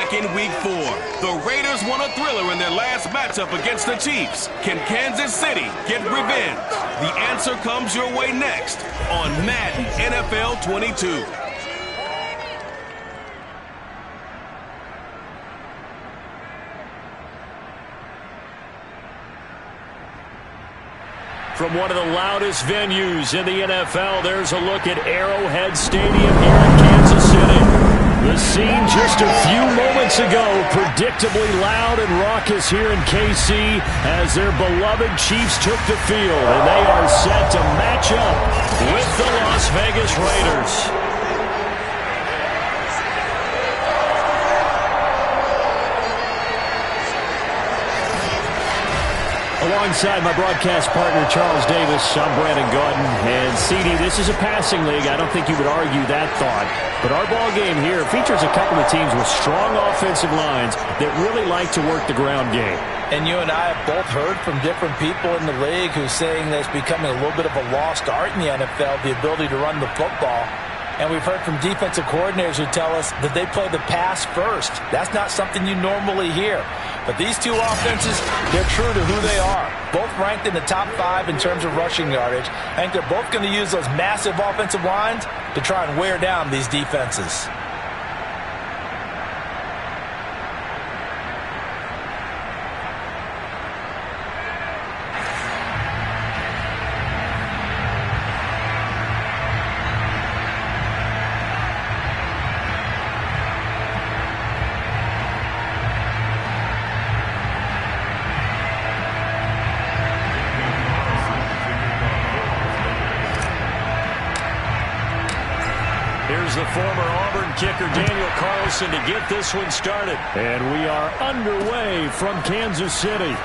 back in Week 4. The Raiders won a thriller in their last matchup against the Chiefs. Can Kansas City get revenge? The answer comes your way next on Madden NFL 22. From one of the loudest venues in the NFL, there's a look at Arrowhead Stadium here in Kansas City. The scene just a few moments ago, predictably loud and raucous here in KC as their beloved Chiefs took the field, and they are set to match up with the Las Vegas Raiders. Alongside my broadcast partner, Charles Davis, I'm Brandon Gaudin. And, CD, this is a passing league. I don't think you would argue that thought. But our ball game here features a couple of teams with strong offensive lines that really like to work the ground game. And you and I have both heard from different people in the league who's saying that it's becoming a little bit of a lost art in the NFL, the ability to run the football. And we've heard from defensive coordinators who tell us that they play the pass first. That's not something you normally hear. But these two offenses, they're true to who they are. Both ranked in the top 5 in terms of rushing yardage. I think they're both going to use those massive offensive lines to try and wear down these defenses. Here's the former Auburn kicker Daniel Carlson to get this one started. And we are underway from Kansas City.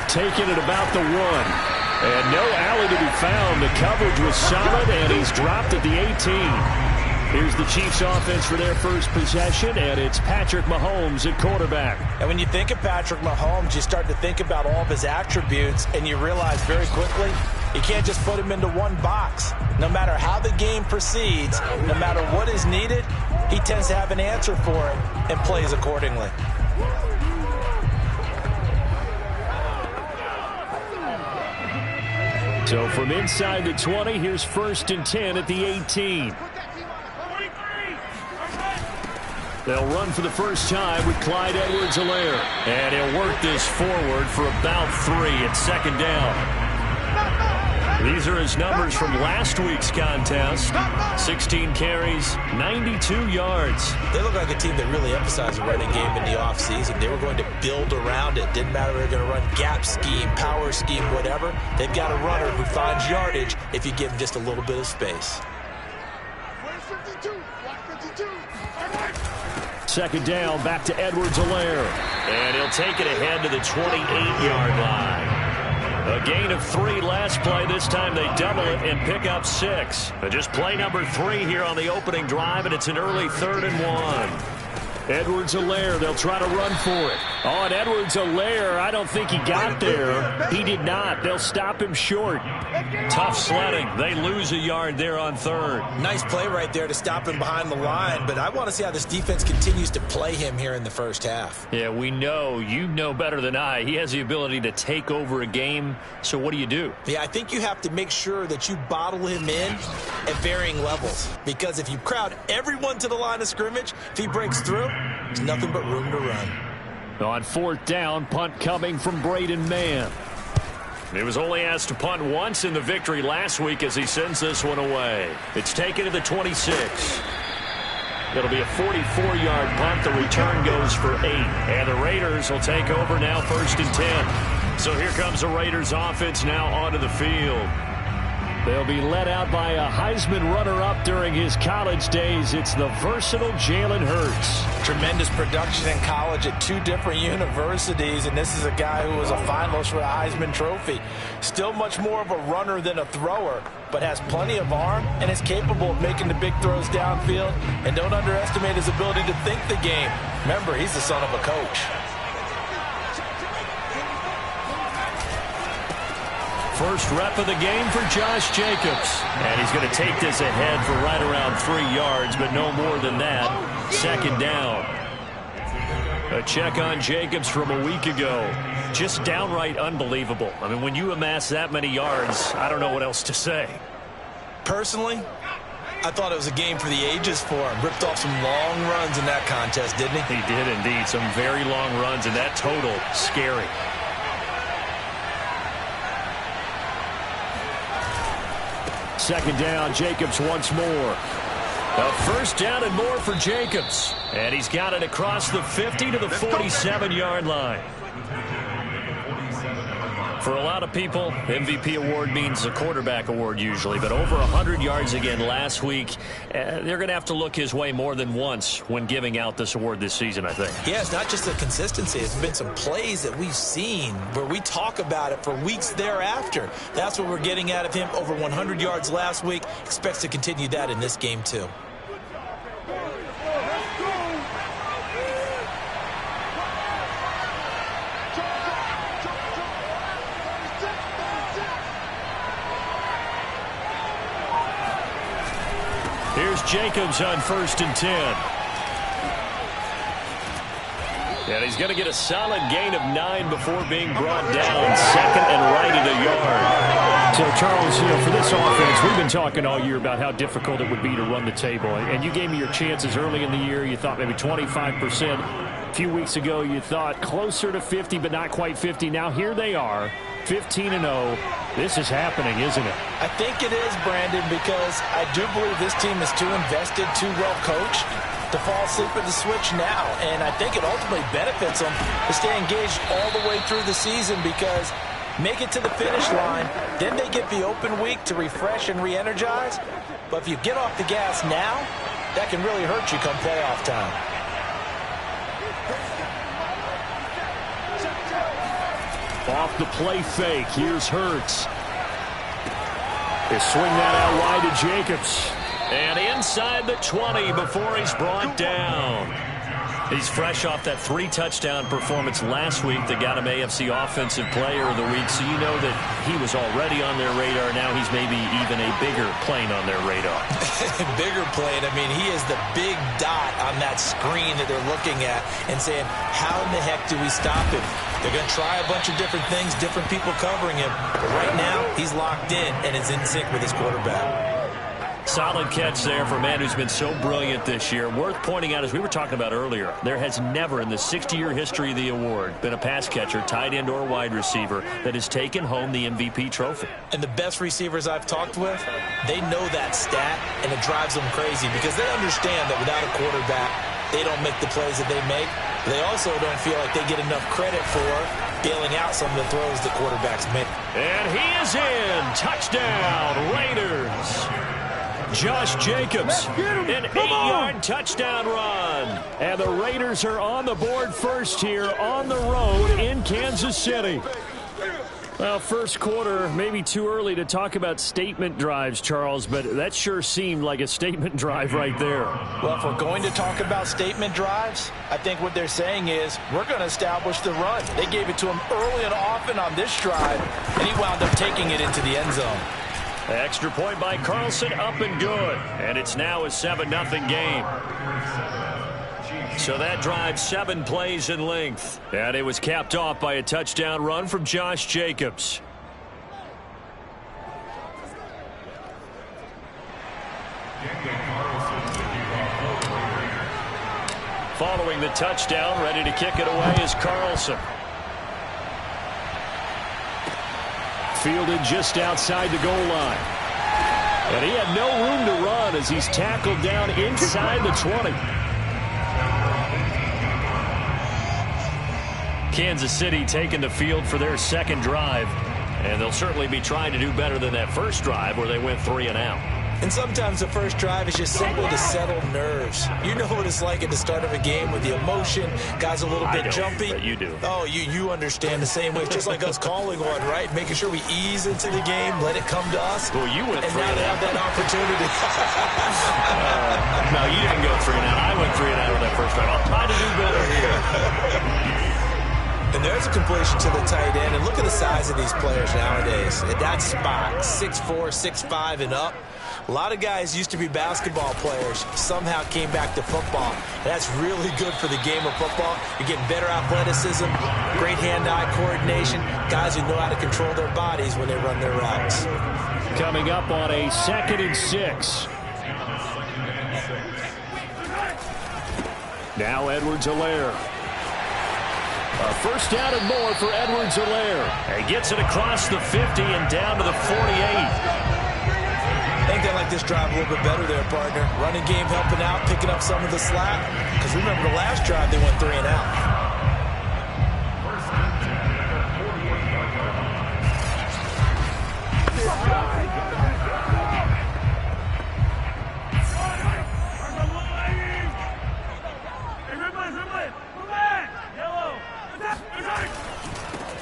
Taking it about the 1. And no alley to be found. The coverage was solid, and he's dropped at the 18. Here's the Chiefs offense for their first possession, and it's Patrick Mahomes at quarterback. And when you think of Patrick Mahomes, you start to think about all of his attributes, and you realize very quickly you can't just put him into one box. No matter how the game proceeds, no matter what is needed, he tends to have an answer for it and plays accordingly. So from inside the 20, here's 1st and 10 at the 18. They'll run for the first time with Clyde Edwards-Helaire. And he'll work this forward for about 3 at 2nd down. These are his numbers from last week's contest. 16 carries, 92 yards. They look like a team that really emphasized the running game in the offseason. They were going to build around it. Didn't matter if they were going to run gap scheme, power scheme, whatever. They've got a runner who finds yardage if you give him just a little bit of space. 2nd down, back to Edwards-Helaire. And he'll take it ahead to the 28-yard line. A gain of 3 last play. This time they double it and pick up 6. Just play number 3 here on the opening drive, and it's an early 3rd and 1. Edwards-Helaire, they'll try to run for it. On Edwards-Helaire, I don't think he got there. He did not. They'll stop him short. Tough sledding. They lose a yard there on 3rd. Nice play right there to stop him behind the line, but I want to see how this defense continues to play him here in the first half. Yeah, we know. You know better than I. He has the ability to take over a game, so what do you do? Yeah, I think you have to make sure that you bottle him in at varying levels, because if you crowd everyone to the line of scrimmage, if he breaks through, there's nothing but room to run. On 4th down, punt coming from Braden Mann. He was only asked to punt once in the victory last week as he sends this one away. It's taken to the 26. It'll be a 44-yard punt. The return goes for 8. And the Raiders will take over now 1st and 10. So here comes the Raiders offense now onto the field. They'll be led out by a Heisman runner-up during his college days. It's the versatile Jalen Hurts. Tremendous production in college at 2 different universities, and this is a guy who was a finalist for the Heisman Trophy. Still much more of a runner than a thrower, but has plenty of arm and is capable of making the big throws downfield. And don't underestimate his ability to think the game. Remember, he's the son of a coach. First rep of the game for Josh Jacobs. And he's going to take this ahead for right around 3 yards, but no more than that. 2nd down. A check on Jacobs from a week ago. Just downright unbelievable. I mean, when you amass that many yards, I don't know what else to say. Personally, I thought it was a game for the ages for him. Ripped off some long runs in that contest, didn't he? He did indeed. Some very long runs, and that total, scary. Second down, Jacobs once more. A first down and more for Jacobs. And he's got it across the 50 to the 47-yard line. For a lot of people, MVP award means a quarterback award usually, but over 100 yards again last week. They're going to have to look his way more than once when giving out this award this season, I think. Yeah, it's not just the consistency. It's been some plays that we've seen where we talk about it for weeks thereafter. That's what we're getting out of him. Over 100 yards last week. Expects to continue that in this game, too. Here's Jacobs on 1st and 10. And he's going to get a solid gain of 9 before being brought down. Second and right at a yard. So, Charles, for this offense, we've been talking all year about how difficult it would be to run the table. And you gave me your chances early in the year. You thought maybe 25%. A few weeks ago, you thought closer to 50, but not quite 50. Now, here they are, 15-0. This is happening, isn't it? I think it is, Brandon, because I do believe this team is too invested, too well coached to fall asleep at the switch now. And I think it ultimately benefits them to stay engaged all the way through the season because make it to the finish line, then they get the open week to refresh and re-energize. But if you get off the gas now, that can really hurt you come playoff time. Off the play fake. Here's Hurts. They swing that out wide to Jacobs. And inside the 20 before he's brought down. He's fresh off that 3-touchdown performance last week that got him AFC Offensive Player of the Week. So you know that he was already on their radar. Now he's maybe even a bigger plane on their radar. Bigger plane. I mean, he is the big dot on that screen that they're looking at and saying, how in the heck do we stop him? They're going to try a bunch of different things, different people covering him. But right now, he's locked in and is in sync with his quarterback. Solid catch there for a man who's been so brilliant this year. Worth pointing out, as we were talking about earlier, there has never in the 60-year history of the award been a pass catcher, tight end, or wide receiver that has taken home the MVP trophy. And the best receivers I've talked with, they know that stat, and it drives them crazy because they understand that without a quarterback, they don't make the plays that they make. They also don't feel like they get enough credit for bailing out some of the throws the quarterbacks make. And he is in. Touchdown, Raiders. Josh Jacobs, an 8-yard touchdown run. And the Raiders are on the board first here on the road in Kansas City. Well, first quarter, maybe too early to talk about statement drives, Charles, but that sure seemed like a statement drive right there. Well, if we're going to talk about statement drives, I think what they're saying is we're going to establish the run. They gave it to him early and often on this drive, and he wound up taking it into the end zone. Extra point by Carlson, up and good. And it's now a 7-0 game. So that drive 7 plays in length. And it was capped off by a touchdown run from Josh Jacobs. Following the touchdown, ready to kick it away is Carlson. Fielded just outside the goal line. And he had no room to run as he's tackled down inside the 20. Kansas City taking the field for their second drive. And they'll certainly be trying to do better than that first drive where they went 3 and out. And sometimes the first drive is just simply to settle nerves. You know what it's like at the start of a game with the emotion. Guys a little bit jumpy. But you do. Oh, you understand the same way. It's just like us calling on, right? Making sure we ease into the game, let it come to us. Well, you went 3 and out. And now they have that opportunity. No, you didn't go 3 and out. I went 3 and out on that first drive. I'll try to do better here. And there's a completion to the tight end. And look at the size of these players nowadays. At that spot, 6'4", 6'5", and up. A lot of guys used to be basketball players, somehow came back to football. That's really good for the game of football. You're getting better athleticism, great hand-eye coordination, guys who know how to control their bodies when they run their routes. Coming up on a 2nd and 6. Now Edwards-Helaire. A first down and more for Edwards-Helaire. He gets it across the 50 and down to the 48. I think they like this drive a little bit better there, partner. Running game helping out, picking up some of the slack. Because remember the last drive, they went 3 and out.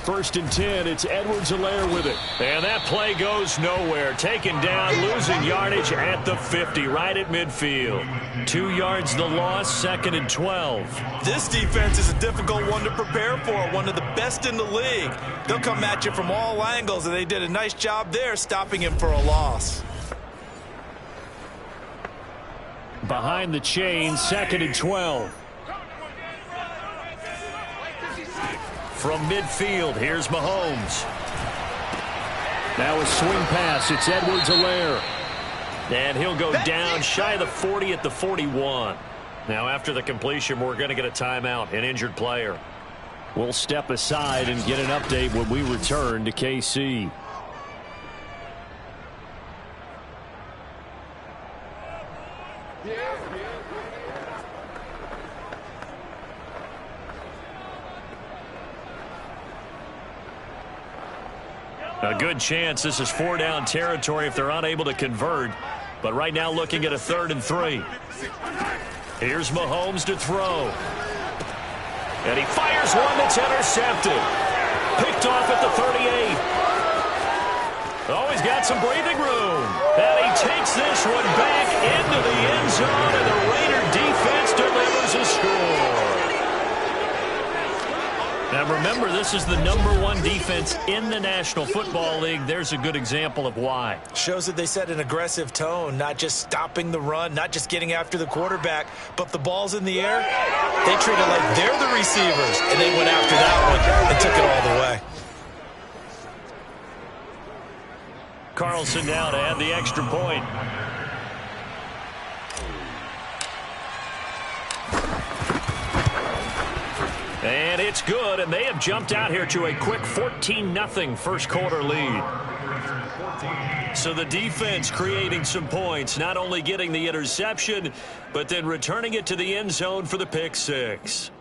First and 10, it's Edwards-Helaire with it. And that play goes nowhere. Taken down, losing yardage at the 50, right at midfield. 2 yards the loss, 2nd and 12. This defense is a difficult one to prepare for, one of the best in the league. They'll come at you from all angles, and they did a nice job there stopping him for a loss. Behind the chain, 2nd and 12. From midfield, here's Mahomes. Now a swing pass. It's Edwards-Helaire. And he'll go down shy of the 40 at the 41. Now after the completion, we're going to get a timeout, an injured player. We'll step aside and get an update when we return to KC. A good chance this is 4-down territory if they're unable to convert. But right now looking at a 3rd and 3. Here's Mahomes to throw. And he fires one that's intercepted. Picked off at the 38. Oh, he's got some breathing room. And he takes this one back into the end zone, and the Raider defense delivers a score. Now remember, this is the #1 defense in the National Football League. There's a good example of why. Shows that they set an aggressive tone, not just stopping the run, not just getting after the quarterback, but if the ball's in the air, they treat it like they're the receivers, and they went after that one and took it all the way. Carlson now to add the extra point. And it's good, and they have jumped out here to a quick 14-0 first quarter lead. So the defense creating some points, not only getting the interception, but then returning it to the end zone for the pick six.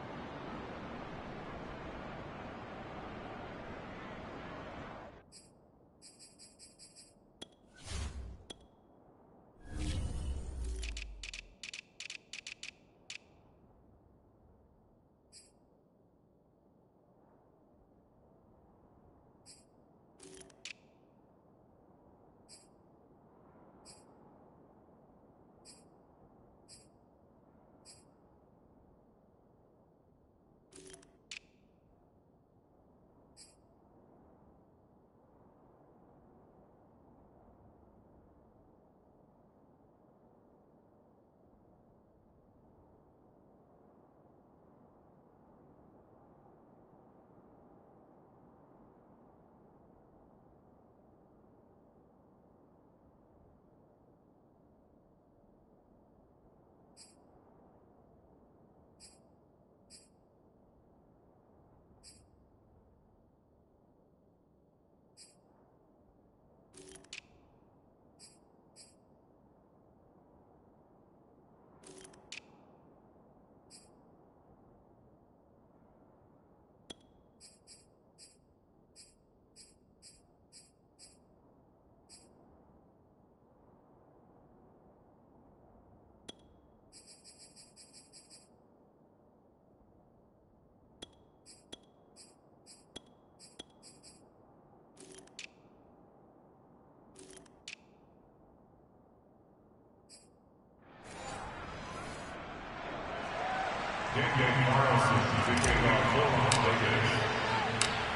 Carlson,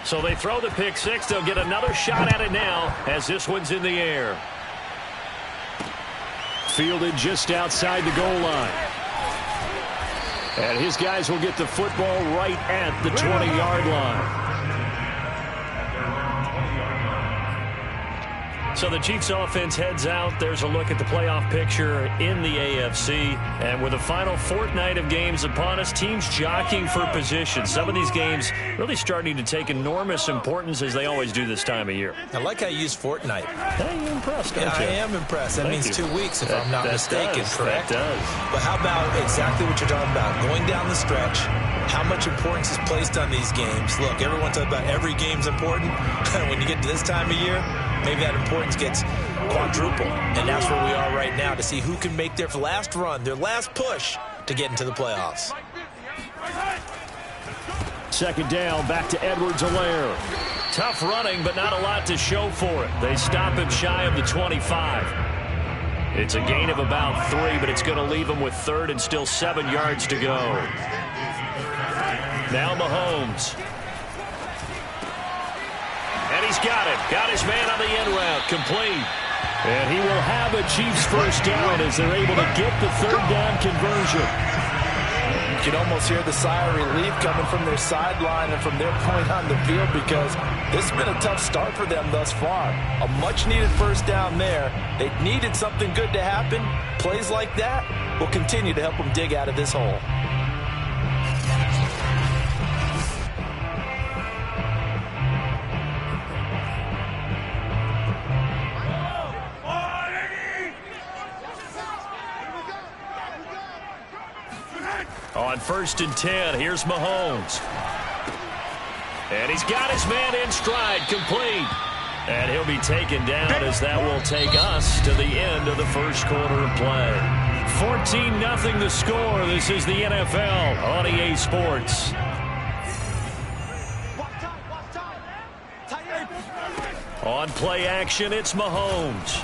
So they throw the pick six. They'll get another shot at it now as this one's in the air. Fielded just outside the goal line. And his guys will get the football right at the 20-yard line. So the Chiefs offense heads out. There's a look at the playoff picture in the AFC. And with the final fortnight of games upon us, teams jockeying for position. Some of these games really starting to take enormous importance as they always do this time of year. I like how you use fortnight. Hey, you're impressed, aren't you? I am impressed. That means 2 weeks, if I'm not mistaken, correct? That does. But how about exactly what you're talking about? Going down the stretch, how much importance is placed on these games? Look, everyone talks about every game's important. When you get to this time of year, maybe that importance gets quadruple. And that's where we are right now to see who can make their last run, their last push to get into the playoffs. Second down, back to Edwards-Helaire. Tough running, but not a lot to show for it. They stop him shy of the 25. It's a gain of about 3, but it's going to leave him with third and still 7 yards to go. Now Mahomes. And he's got it. Got his man on the end route. Complete. And he will have a Chiefs first down as they're able to get the third down conversion. You can almost hear the sigh of relief coming from their sideline and from their point on the field because this has been a tough start for them thus far. A much-needed first down there. They needed something good to happen. Plays like that will continue to help them dig out of this hole. On 1st and 10, here's Mahomes. And he's got his man in stride, complete. And he'll be taken down as that will take us to the end of the first quarter of play. 14-0 the score. This is the NFL on EA Sports. On play action, it's Mahomes.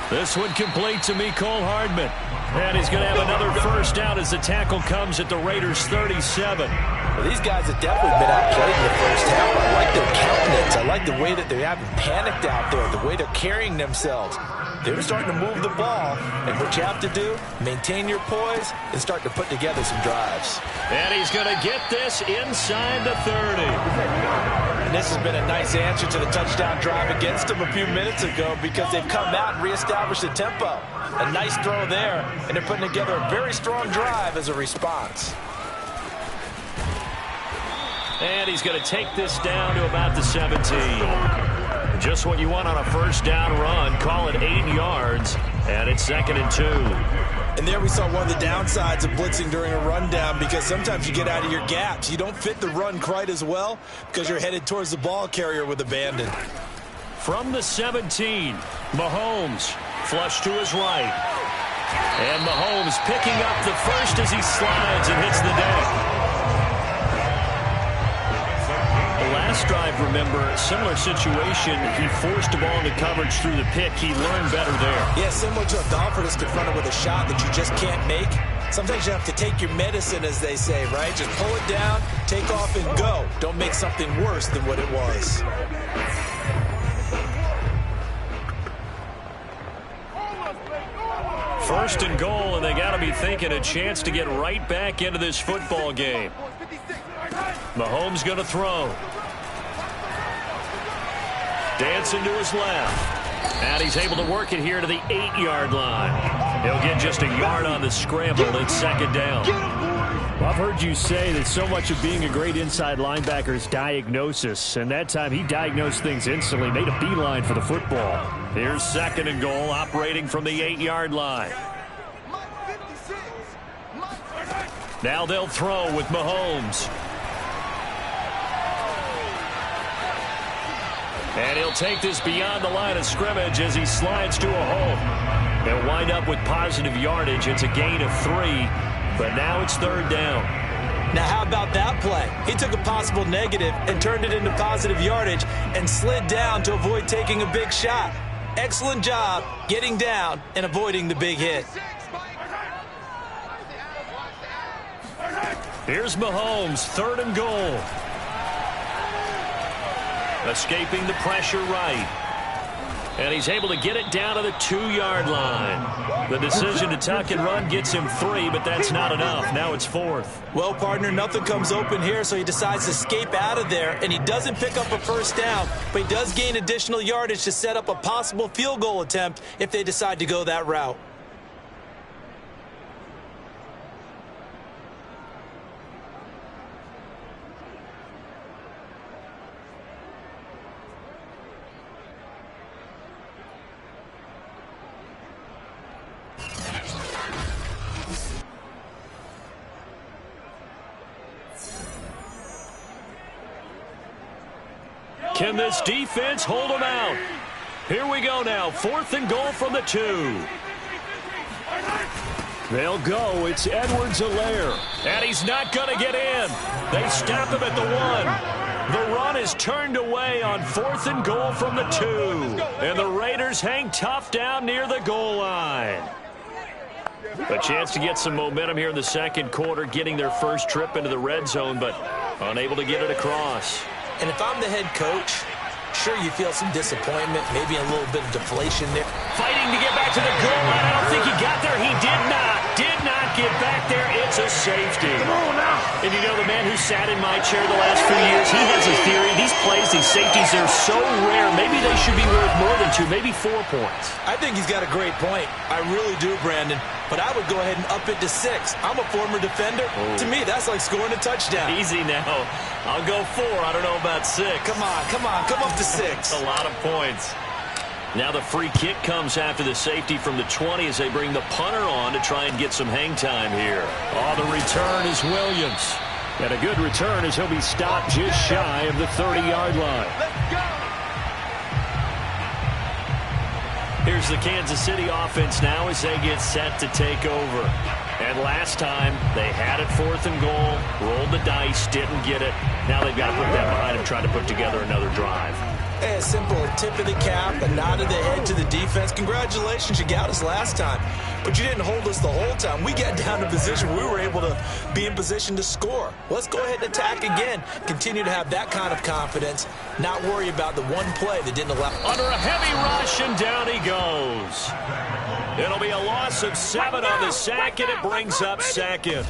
This one complete to Mecole Hardman. And he's going to have another first down as the tackle comes at the Raiders' 37. Well, these guys have definitely been outplayed in the first half. I like their countenance. I like the way that they haven't panicked out there, the way they're carrying themselves. They're starting to move the ball. And what you have to do, maintain your poise and start to put together some drives. And he's going to get this inside the 30. And this has been a nice answer to the touchdown drive against them a few minutes ago because they've come out and reestablished the tempo. A nice throw there, and they're putting together a very strong drive as a response. And he's going to take this down to about the 17. Just what you want on a first down run. Call it 8 yards, and it's 2nd and 2. And there we saw one of the downsides of blitzing during a rundown because sometimes you get out of your gaps. You don't fit the run quite as well because you're headed towards the ball carrier with abandon. From the 17, Mahomes flush to his right. And Mahomes picking up the first as he slides and hits the deck. The last drive, remember, similar situation. He forced the ball into coverage through the pick. He learned better there. Yeah, similar to a golfer that's confronted with a shot that you just can't make. Sometimes you have to take your medicine, as they say, right? Just pull it down, take off, and go. Don't make something worse than what it was. First and goal, and they got to be thinking a chance to get right back into this football game. Mahomes going to throw. Dancing to his left. And he's able to work it here to the 8-yard line. He'll get just a yard on the scramble. It's 2nd down. Well, I've heard you say that so much of being a great inside linebacker is diagnosis. And that time he diagnosed things instantly, made a beeline for the football. Here's 2nd and goal, operating from the 8-yard line. Now they'll throw with Mahomes. And he'll take this beyond the line of scrimmage as he slides to a hole. They'll wind up with positive yardage. It's a gain of 3, but now it's 3rd down. Now, how about that play? He took a possible negative and turned it into positive yardage and slid down to avoid taking a big shot. Excellent job getting down and avoiding the big hit. Here's Mahomes, 3rd and goal. Escaping the pressure right. And he's able to get it down to the 2-yard line. The decision to tuck and run gets him 3, but that's not enough. Now it's 4th. Well, partner, nothing comes open here, so he decides to escape out of there, and he doesn't pick up a first down, but he does gain additional yardage to set up a possible field goal attempt if they decide to go that route. Can this defense hold them out? Here we go now. 4th and goal from the 2. They'll go. It's Edwards-Helaire. And he's not going to get in. They stop him at the 1. The run is turned away on 4th and goal from the 2. And the Raiders hang tough down near the goal line. A chance to get some momentum here in the second quarter, getting their first trip into the red zone, but unable to get it across. And if I'm the head coach, sure you feel some disappointment, maybe a little bit of deflation there. Fighting to get back to the goal line. I don't think he got there. He did not get back there. It's a safety. Come on now. And you know, the man who sat in my chair the last few years, he has a theory. These plays, these safeties, they're so rare. Maybe they should be worth more than 2, maybe 4 points. I think he's got a great point. I really do, Brandon. But I would go ahead and up it to 6. I'm a former defender. To me, that's like scoring a touchdown. Easy now. I'll go 4. I don't know about 6. Come on. Come up to 6. A lot of points. Now the free kick comes after the safety from the 20 as they bring the punter on to try and get some hang time here. Oh, the return is Williams. And a good return as he'll be stopped just shy of the 30-yard line. Let's go. Here's the Kansas City offense now as they get set to take over. And last time, they had it 4th and goal, rolled the dice, didn't get it. Now they've got to put that behind them, trying to put together another drive. Hey, a simple tip of the cap, a nod of the head to the defense. Congratulations, you got us last time. But you didn't hold us the whole time. We got down to position we were able to be in position to score. Let's go ahead and attack again. Continue to have that kind of confidence. Not worry about the one play that didn't allow. Under a heavy rush, and down he goes. It'll be a loss of 7 on the sack, and it brings up 2nd.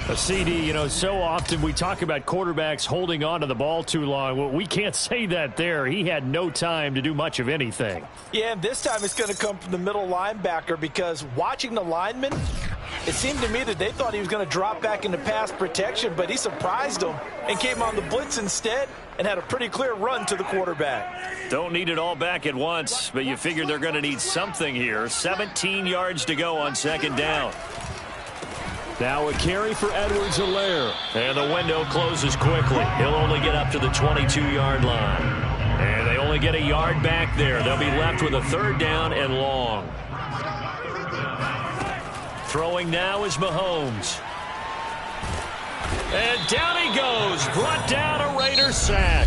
A CD, you know, so often we talk about quarterbacks holding on to the ball too long. Well, we can't say that there. He had no time to do much of anything. Yeah, and this time it's going to come from the middle linebacker because watching the lineman, it seemed to me that they thought he was going to drop back into pass protection, but he surprised them and came on the blitz instead and had a pretty clear run to the quarterback. Don't need it all back at once, but you figure they're going to need something here. 17 yards to go on 2nd down. Now a carry for Edwards-Helaire. And the window closes quickly. He'll only get up to the 22-yard line. And they only get a yard back there. They'll be left with a 3rd down and long. Throwing now is Mahomes. And down he goes. Brought down a Raiders sack.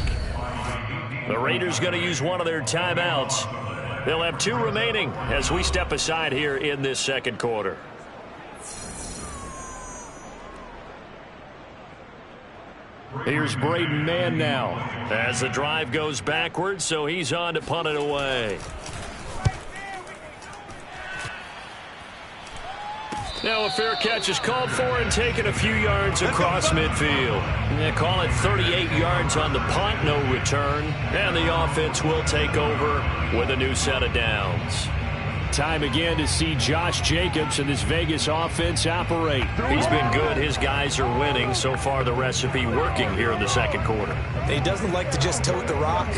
The Raiders going to use one of their timeouts. They'll have 2 remaining as we step aside here in this second quarter. Here's Braden Mann now. As the drive goes backwards, so he's on to punt it away. Now a fair catch is called for and taken a few yards across midfield. They call it 38 yards on the punt, no return. And the offense will take over with a new set of downs. Time again to see Josh Jacobs and this Vegas offense operate. He's been good. His guys are winning. So far, the recipe working here in the second quarter. He doesn't like to just tote the rock.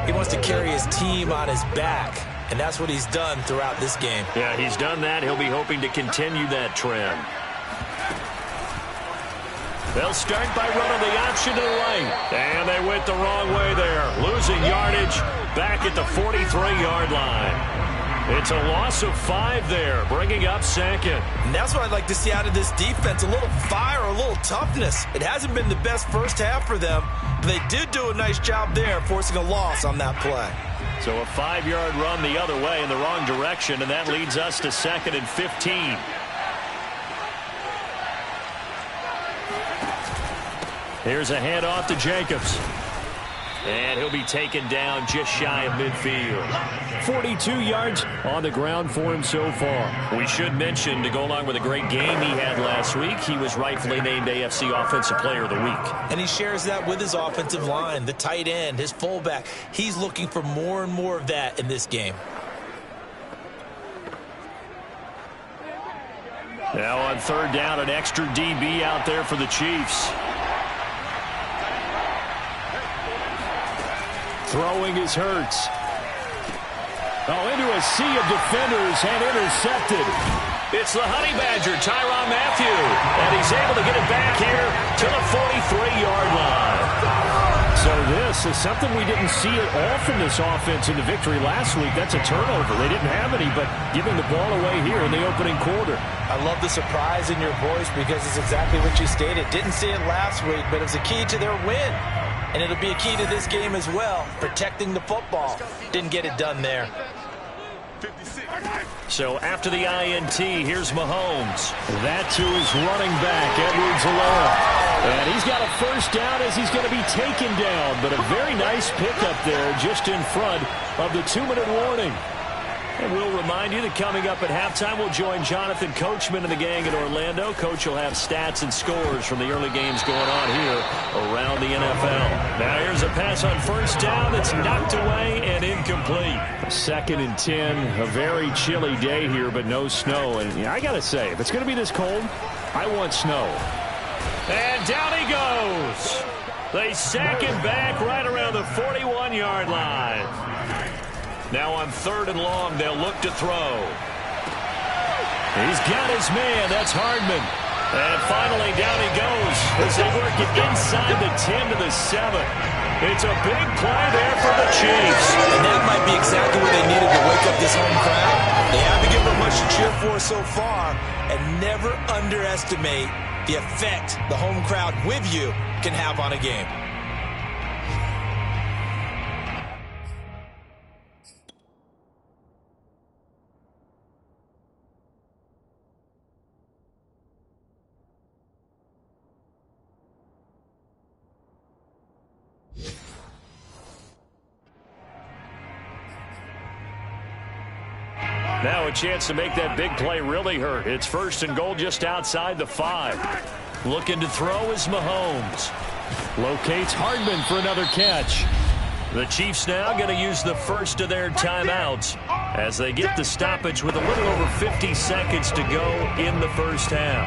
He wants to carry his team on his back, and that's what he's done throughout this game. Yeah, he's done that. He'll be hoping to continue that trend. They'll start by running the option to the right. And they went the wrong way there. Losing yardage back at the 43-yard line. It's a loss of 5 there, bringing up 2nd. And that's what I'd like to see out of this defense, a little fire, a little toughness. It hasn't been the best first half for them, but they did do a nice job there, forcing a loss on that play. So a 5-yard run the other way in the wrong direction, and that leads us to 2nd and 15. Here's a handoff to Jacobs. And he'll be taken down just shy of midfield. 42 yards on the ground for him so far. We should mention, to go along with a great game he had last week, he was rightfully named AFC Offensive Player of the Week. And he shares that with his offensive line, the tight end, his fullback. He's looking for more and more of that in this game. Now on third down, an extra DB out there for the Chiefs. Throwing is Hurts. Oh, into a sea of defenders and intercepted. It's the Honey Badger, Tyrann Mathieu. And he's able to get it back here to the 43-yard line. So this is something we didn't see at all from this offense in the victory last week. That's a turnover. They didn't have any, but giving the ball away here in the opening quarter. I love the surprise in your voice because it's exactly what you stated. Didn't see it last week, but it's a key to their win. And it'll be a key to this game as well, protecting the football. Didn't get it done there. So after the INT, here's Mahomes. That to his running back, Edwards-Helaire. And he's got a first down as he's going to be taken down. But a very nice pickup there just in front of the 2-minute warning. And we'll remind you that coming up at halftime, we'll join Jonathan Coachman and the gang in Orlando. Coach will have stats and scores from the early games going on here around the NFL. Now here's a pass on first down that's knocked away and incomplete. 2nd and 10, a very chilly day here, but no snow. And I got to say, if it's going to be this cold, I want snow. And down he goes. They sack him back right around the 41-yard line. Now on 3rd and long, they'll look to throw. He's got his man. That's Hardman. And finally, down he goes as they work it inside the 10 to the 7. It's a big play there for the Chiefs. And that might be exactly what they needed to wake up this home crowd. They haven't given them much to cheer for so far. And never underestimate the effect the home crowd with you can have on a game. Now a chance to make that big play really hurt. It's 1st and goal just outside the 5. Looking to throw is Mahomes. Locates Hardman for another catch. The Chiefs now going to use the first of their timeouts as they get the stoppage with a little over 50 seconds to go in the first half.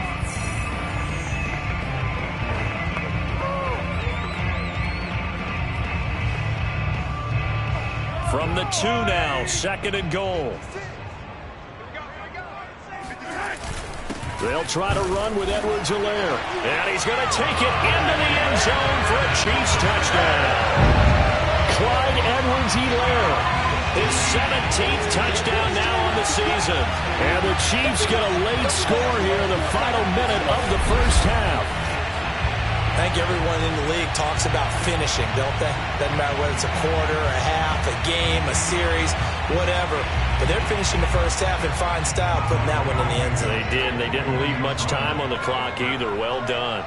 From the 2 now, 2nd and goal. They'll try to run with Edwards-Helaire. And he's going to take it into the end zone for a Chiefs touchdown. Clyde Edwards-Helaire. His 17th touchdown now on the season. And the Chiefs get a late score here in the final minute of the first half. I think everyone in the league talks about finishing, don't they? Doesn't matter whether it's a quarter, a half, a game, a series, whatever. But they're finishing the first half in fine style, putting that one in the end zone. They did. They didn't leave much time on the clock either. Well done.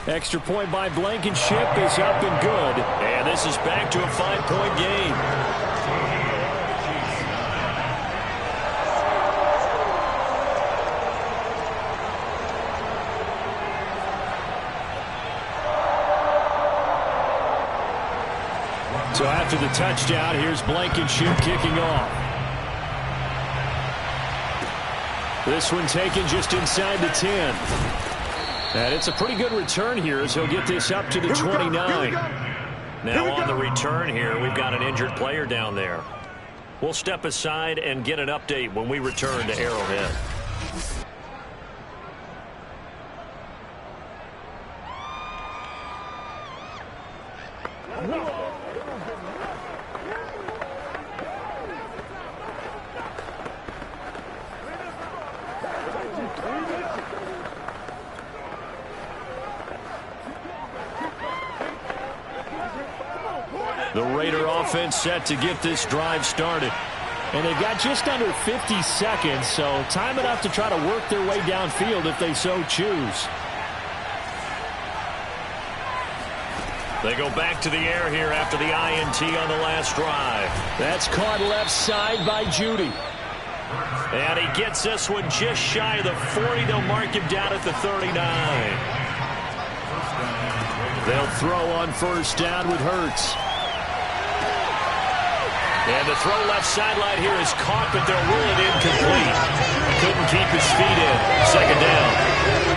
Extra point by Blankenship is up and good. And this is back to a 5-point game. So after the touchdown, here's Blankenship kicking off. This one taken just inside the 10. And it's a pretty good return here as he'll get this up to the 29. Now on the return here, we've got an injured player down there. We'll step aside and get an update when we return to Arrowhead. The Raider offense set to get this drive started. And they've got just under 50 seconds, so time enough to try to work their way downfield if they so choose. They go back to the air here after the INT on the last drive. That's caught left side by Judy. And he gets this one just shy of the 40. They'll mark him down at the 39. They'll throw on first down with Hurts. And the throw left sideline here is caught, but they'll rule it incomplete. Couldn't keep his feet in. Second down.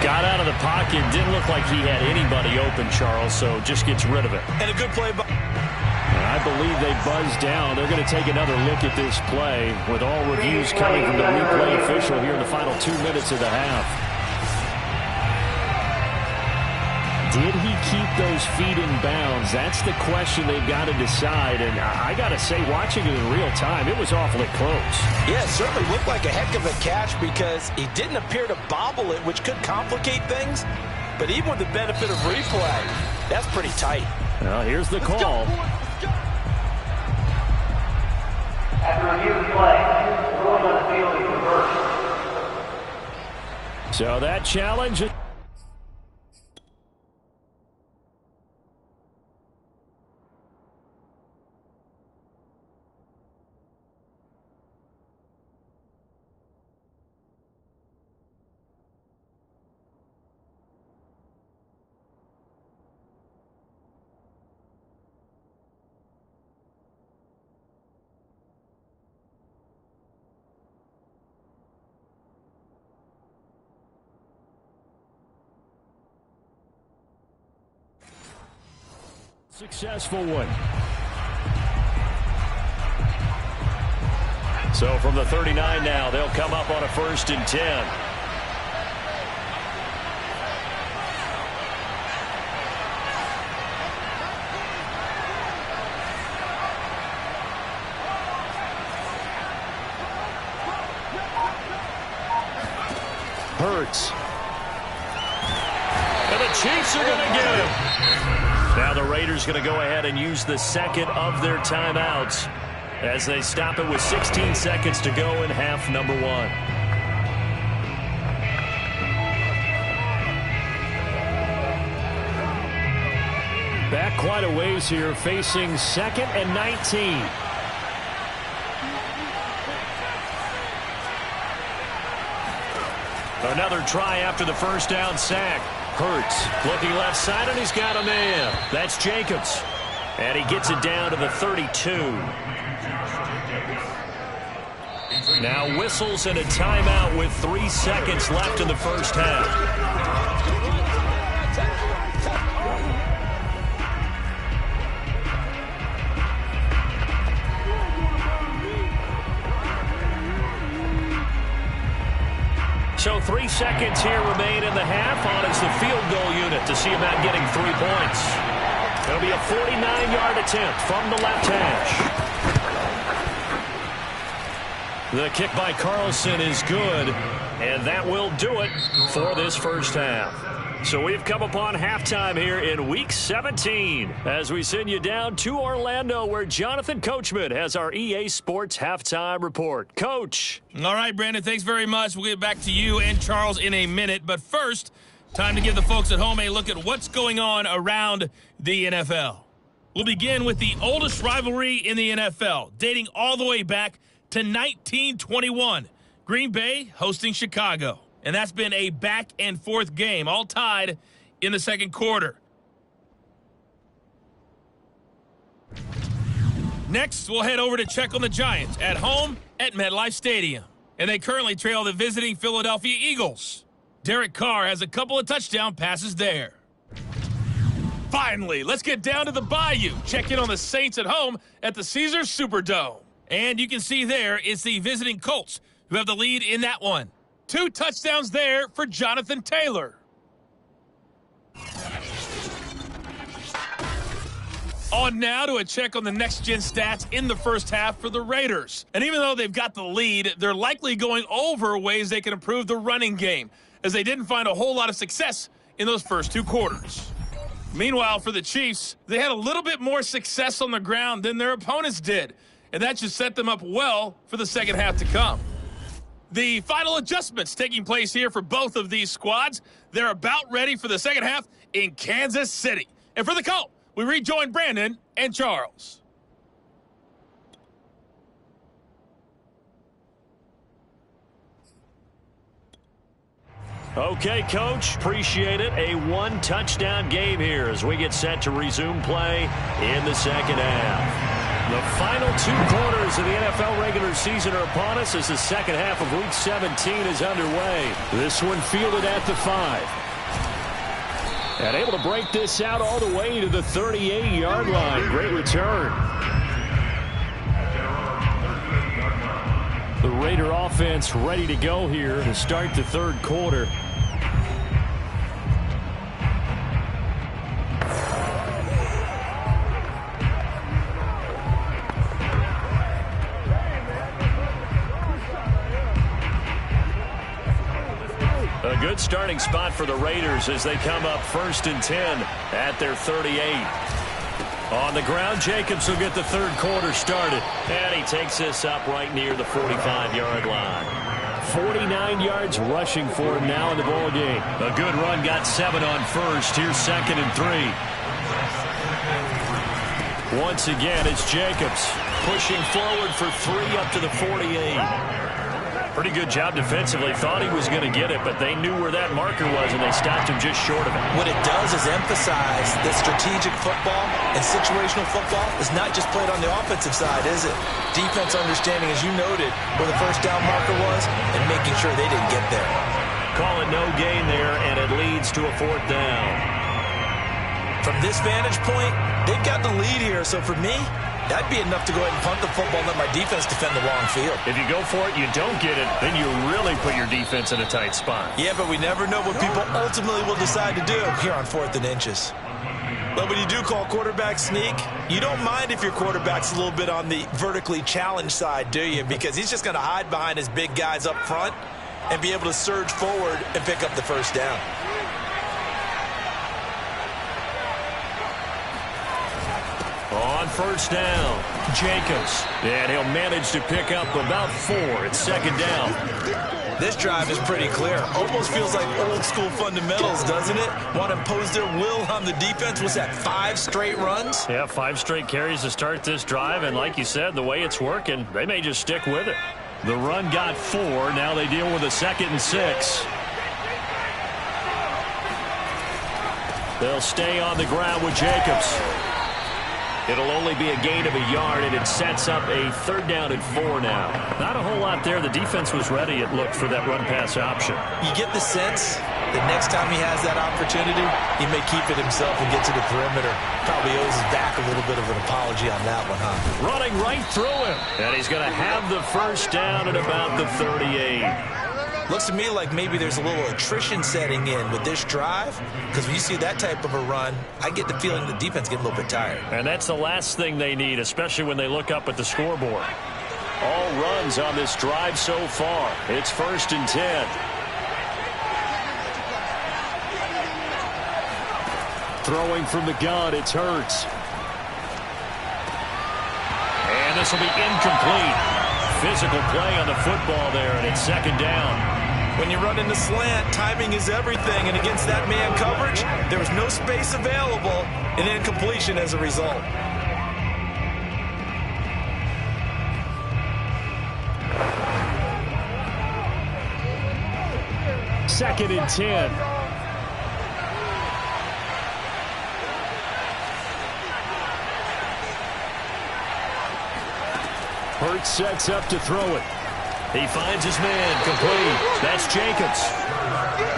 Got out of the pocket. Didn't look like he had anybody open, Charles, so just gets rid of it. And a good play by... I believe they buzzed down. They're going to take another look at this play with all reviews coming from the replay official here in the final 2 minutes of the half. Did he keep those feet in bounds? That's the question they've got to decide. And I got to say, watching it in real time, it was awfully close. Yeah, it certainly looked like a heck of a catch because he didn't appear to bobble it, which could complicate things. But even with the benefit of replay, that's pretty tight. Well, here's the call. After review of play, ruling on the field is reversed. So that challenge... Successful one. So from the 39 now, they'll come up on a 1st and 10. Hurts. And the Chiefs are going to get him. Now the Raiders going to go ahead and use the second of their timeouts as they stop it with 16 seconds to go in half number 1. Back quite a ways here, facing 2nd and 19. Another try after the first down sack. Hurts looking left side, and he's got a man. That's Jacobs. And he gets it down to the 32. Now whistles and a timeout with 3 seconds left in the first half. So 3 seconds here remain in the half on as the field goal unit to see about getting 3 points. It'll be a 49-yard attempt from the left hash. The kick by Carlson is good, and that will do it for this first half. So we've come upon halftime here in Week 17 as we send you down to Orlando where Jonathan Coachman has our EA Sports Halftime Report. Coach. All right, Brandon, thanks very much. We'll get back to you and Charles in a minute. But first, time to give the folks at home a look at what's going on around the NFL. We'll begin with the oldest rivalry in the NFL, dating all the way back to 1921. Green Bay hosting Chicago. And that's been a back-and-forth game, all tied in the second quarter. Next, we'll head over to check on the Giants at home at MetLife Stadium. And they currently trail the visiting Philadelphia Eagles. Derek Carr has a couple of touchdown passes there. Finally, let's get down to the Bayou. Check in on the Saints at home at the Caesars Superdome. And you can see there it's the visiting Colts who have the lead in that one. 2 touchdowns there for Jonathan Taylor. On now to a check on the next-gen stats in the first half for the Raiders. And even though they've got the lead, they're likely going over ways they can improve the running game, as they didn't find a whole lot of success in those first 2 quarters. Meanwhile, for the Chiefs, they had a little bit more success on the ground than their opponents did, and that should set them up well for the second half to come. The final adjustments taking place here for both of these squads. They're about ready for the second half in Kansas City. And for the call, We rejoin Brandon and Charles. Okay, Coach, appreciate it. A one-touchdown game here as we get set to resume play in the second half. The final 2 quarters of the NFL regular season are upon us as the second half of Week 17 is underway. This one fielded at the 5. And able to break this out all the way to the 38-yard line. Great return. The Raider offense ready to go here to start the third quarter. A good starting spot for the Raiders as they come up 1st and 10 at their 38. On the ground, Jacobs will get the third quarter started. And he takes this up right near the 45-yard line. 49 yards rushing for him now in the ball game. A good run, got 7 on first. Here's 2nd and 3. Once again, it's Jacobs pushing forward for 3 up to the 48. Pretty good job defensively. Thought he was going to get it, but they knew where that marker was, and they stopped him just short of it. What it does is emphasize that strategic football and situational football is not just played on the offensive side, is it? Defense understanding, as you noted, where the first down marker was and making sure they didn't get there. Call it no gain there, and it leads to a 4th down. From this vantage point, they've got the lead here, so for me, that'd be enough to go ahead and punt the football and let my defense defend the long field. If you go for it, you don't get it, then you really put your defense in a tight spot. Yeah, but we never know what people ultimately will decide to do here on 4th and inches. But when you do call quarterback sneak, you don't mind if your quarterback's a little bit on the vertically challenged side, do you? Because he's just going to hide behind his big guys up front and be able to surge forward and pick up the first down. On 1st down, Jacobs. And he'll manage to pick up about 4. It's 2nd down. This drive is pretty clear. Almost feels like old school fundamentals, doesn't it? Want to impose their will on the defense. Was that 5 straight runs? Yeah, 5 straight carries to start this drive. And like you said, the way it's working, they may just stick with it. The run got 4. Now they deal with a 2nd and 6. They'll stay on the ground with Jacobs. It'll only be a gain of a yard, and it sets up a 3rd down and 4 now. Not a whole lot there. The defense was ready, it looked, for that run-pass option. You get the sense that next time he has that opportunity, he may keep it himself and get to the perimeter. Probably owes his back a little bit of an apology on that one, huh? Running right through him. And he's going to have the first down at about the 38. Looks to me like maybe there's a little attrition setting in with this drive, because when you see that type of a run, I get the feeling the defense gets a little bit tired. And that's the last thing they need, especially when they look up at the scoreboard. All runs on this drive so far. It's 1st and 10. Throwing from the gun, it's Hurts. And this will be incomplete. Physical play on the football there, and it's 2nd down. When you run into slant, timing is everything, and against that man coverage, there was no space available, and incompletion as a result. Second and 10. Hurts sets up to throw it. He finds his man, complete. That's Jacobs.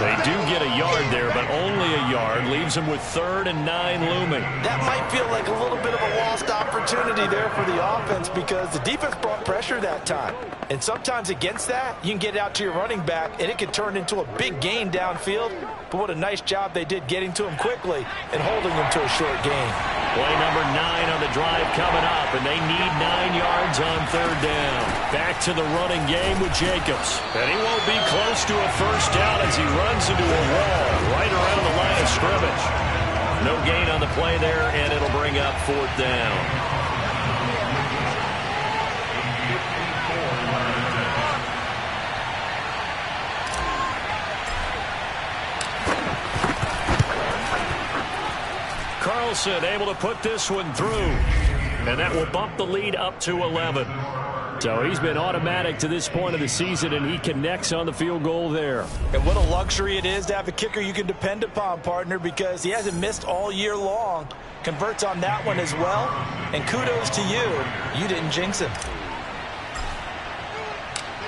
They do get a yard there, but only a yard. Leaves them with 3rd and 9 looming. That might feel like a little bit of a lost opportunity there for the offense because the defense brought pressure that time. And sometimes against that, you can get out to your running back, and it can turn into a big gain downfield. But what a nice job they did getting to him quickly and holding him to a short gain. Play number 9 on the drive coming up, and they need 9 yards on 3rd down. Back to the running game with Jacobs. And he won't be close to a first down as he runs into a wall right around the line of scrimmage. No gain on the play there, and it'll bring up 4th down. Wilson able to put this one through. And that will bump the lead up to 11. So he's been automatic to this point of the season, and he connects on the field goal there. And what a luxury it is to have a kicker you can depend upon, partner, because he hasn't missed all year long. Converts on that one as well. And kudos to you. You didn't jinx him.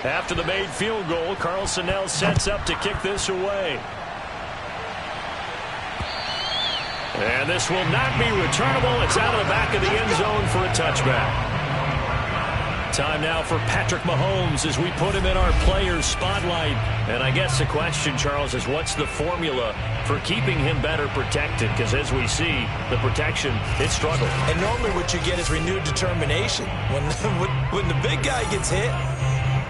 After the made field goal, Carlson now sets up to kick this away. And this will not be returnable. It's out of the back of the end zone for a touchback. Time now for Patrick Mahomes as we put him in our players spotlight. And I guess the question, Charles, is what's the formula for keeping him better protected? Because as we see, the protection, it struggled. And normally what you get is renewed determination. When the big guy gets hit,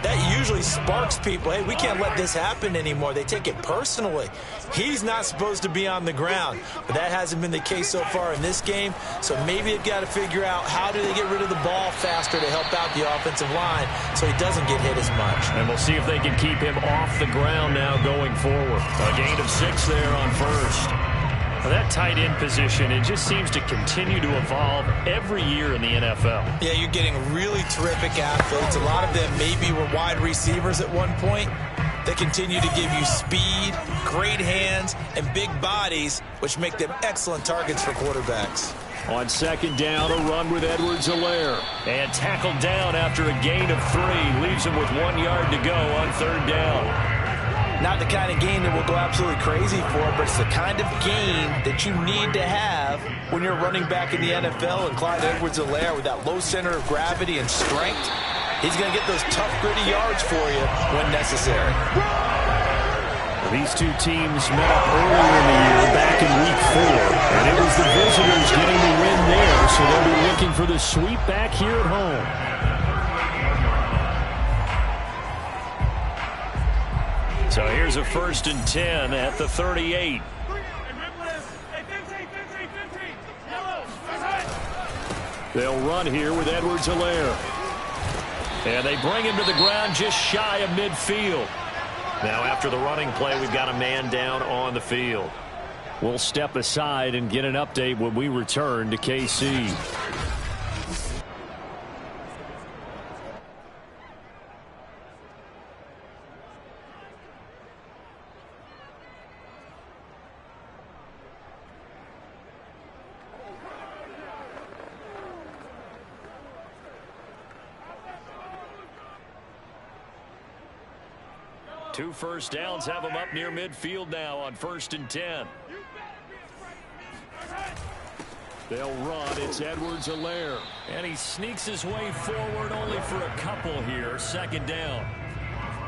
that usually sparks people. Hey, we can't let this happen anymore. They take it personally. He's not supposed to be on the ground, but that hasn't been the case so far in this game. So maybe they've got to figure out how do they get rid of the ball faster to help out the offensive line so he doesn't get hit as much. And we'll see if they can keep him off the ground now going forward. A gain of 6 there on first. Well, that tight end position, it just seems to continue to evolve every year in the NFL. Yeah, you're getting really terrific athletes. A lot of them maybe were wide receivers at one point. They continue to give you speed, great hands, and big bodies, which make them excellent targets for quarterbacks. On second down, a run with Edwards-Helaire. And tackled down after a gain of 3. Leaves him with 1 yard to go on third down. Not the kind of gain that will go absolutely crazy for, but it's the kind of gain that you need to have when you're running back in the NFL. And Clyde Edwards-Helaire, with that low center of gravity and strength, he's going to get those tough, gritty yards for you when necessary. These two teams met up earlier in the year, back in Week 4, and it was the visitors getting the win there, so they'll be looking for the sweep back here at home. So here's a 1st and 10 at the 38. They'll run here with Edwards-Helaire. And they bring him to the ground just shy of midfield. Now after the running play, we've got a man down on the field. We'll step aside and get an update when we return to KC. Two first downs have them up near midfield now on 1st and 10. They'll run. It's Edwards-Helaire. And he sneaks his way forward only for a couple here. 2nd down.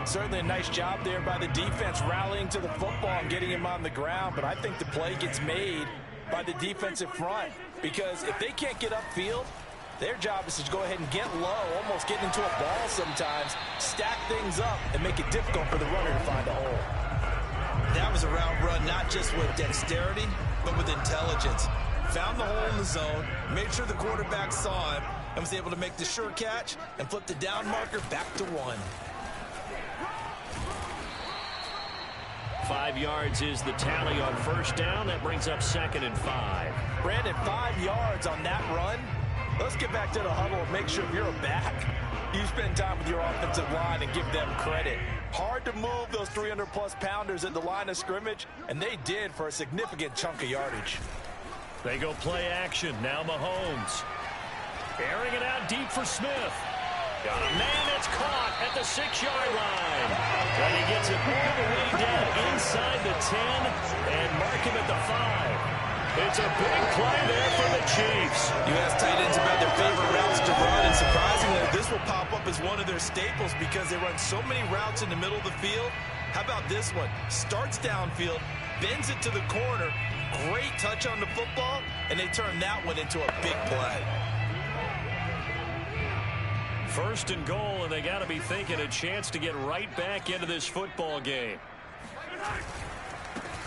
Certainly a nice job there by the defense rallying to the football and getting him on the ground. But I think the play gets made by the defensive front. Because if they can't get upfield, their job is to go ahead and get low, almost get into a ball sometimes, stack things up, and make it difficult for the runner to find a hole. That was a route run not just with dexterity, but with intelligence. Found the hole in the zone, made sure the quarterback saw him, and was able to make the sure catch and flip the down marker back to 1. 5 yards is the tally on 1st down. That brings up 2nd and 5. Brandon, 5 yards on that run. Let's get back to the huddle and make sure if you're a back, you spend time with your offensive line and give them credit. Hard to move those 300-plus pounders at the line of scrimmage, and they did for a significant chunk of yardage. They go play action. Now Mahomes. Airing it out deep for Smith. Got a man that's caught at the 6-yard line. And he gets it all the way down inside the 10 and mark him at the 5. It's a big play there for the Chiefs. You ask tight ends about their favorite routes to run, and surprisingly, this will pop up as one of their staples because they run so many routes in the middle of the field. How about this one? Starts downfield, bends it to the corner, great touch on the football, and they turn that one into a big play. 1st and goal, and they got to be thinking a chance to get right back into this football game.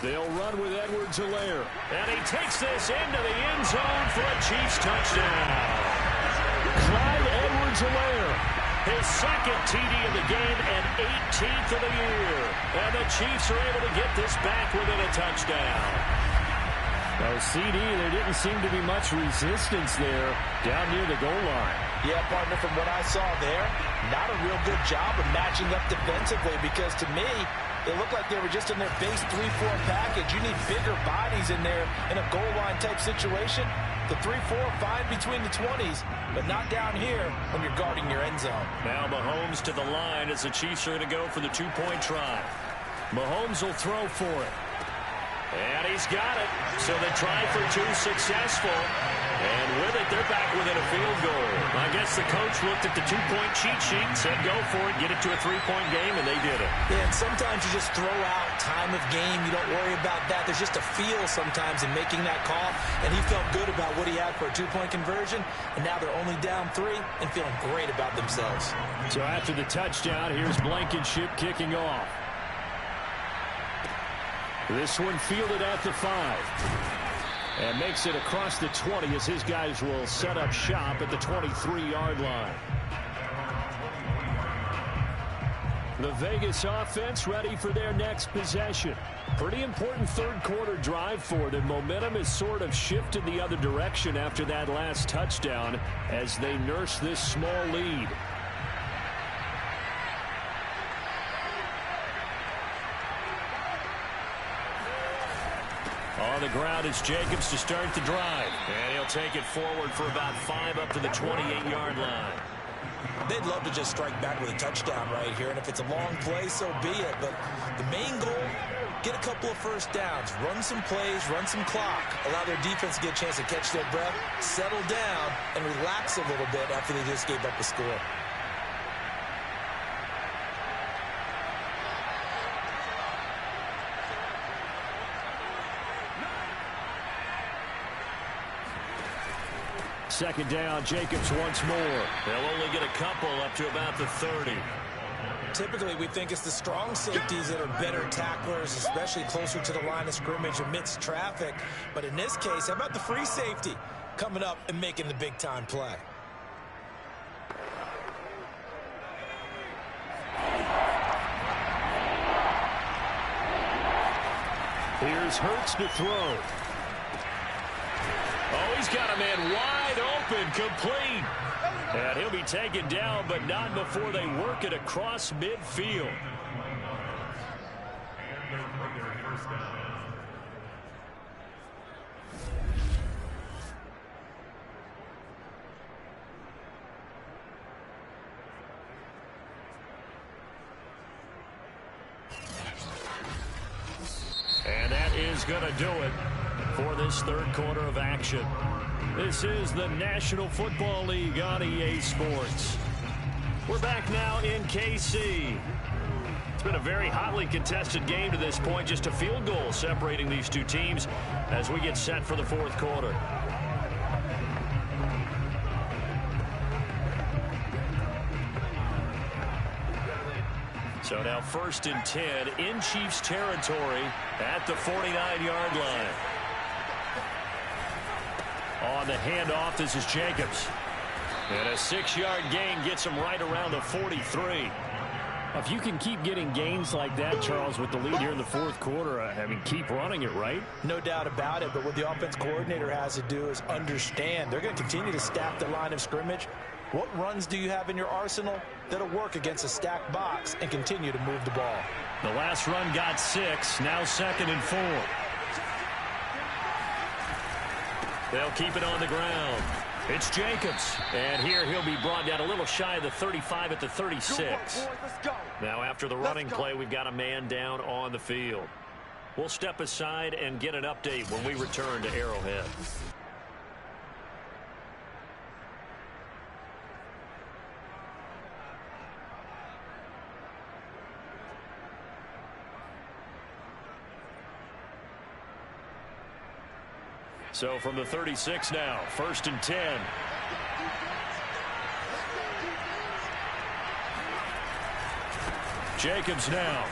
They'll run with Edwards-Helaire. And he takes this into the end zone for a Chiefs touchdown. Clyde Edwards-Helaire. His 2nd TD of the game and 18th of the year. And the Chiefs are able to get this back within a touchdown. Oh, CD, there didn't seem to be much resistance there down near the goal line. Yeah, partner, from what I saw there, not a real good job of matching up defensively because to me, it looked like they were just in their base 3-4 package. You need bigger bodies in there in a goal line type situation. The 3-4 fine between the 20s, but not down here when you're guarding your end zone. Now Mahomes to the line as the Chiefs are going to go for the two-point try. Mahomes will throw for it. And he's got it. So they try for two, successful. And with it, they're back within a field goal. I guess the coach looked at the two-point cheat sheet and said, go for it, get it to a three-point game, and they did it. Yeah, and sometimes you just throw out time of game. You don't worry about that. There's just a feel sometimes in making that call, and he felt good about what he had for a two-point conversion, and now they're only down 3 and feeling great about themselves. So after the touchdown, here's Blankenship kicking off. This one fielded at the 5. And makes it across the 20 as his guys will set up shop at the 23-yard line. The Vegas offense ready for their next possession. Pretty important third-quarter drive for them. Momentum has sort of shifted the other direction after that last touchdown as they nurse this small lead. On the ground, it's Jacobs to start the drive. And he'll take it forward for about 5 up to the 28-yard line. They'd love to just strike back with a touchdown right here, and if it's a long play, so be it. But the main goal, get a couple of first downs, run some plays, run some clock, allow their defense to get a chance to catch their breath, settle down, and relax a little bit after they just gave up the score. Second down, Jacobs once more. They'll only get a couple up to about the 30. Typically, we think it's the strong safeties that are better tacklers, especially closer to the line of scrimmage amidst traffic. But in this case, how about the free safety coming up and making the big-time play? Here's Hurts to throw. Oh, he's got a man wide open, complete. And he'll be taken down, but not before they work it across midfield. And that is going to do it for this third quarter of action. This is the National Football League on EA Sports. We're back now in KC. It's been a very hotly contested game to this point. Just a field goal separating these two teams as we get set for the fourth quarter. So now 1st and 10 in Chiefs territory at the 49-yard line. On the handoff, this is Jacobs. And a 6-yard gain gets him right around the 43. If you can keep getting gains like that, Charles, with the lead here in the fourth quarter, I mean, keep running it, right? No doubt about it, but what the offense coordinator has to do is understand. They're going to continue to stack the line of scrimmage. What runs do you have in your arsenal that'll work against a stacked box and continue to move the ball? The last run got 6, now 2nd and 4. They'll keep it on the ground. It's Jacobs. And here he'll be brought down a little shy of the 35 at the 36. Now after the running play, we've got a man down on the field. We'll step aside and get an update when we return to Arrowhead. So from the 36 now, 1st and 10. Jacobs now.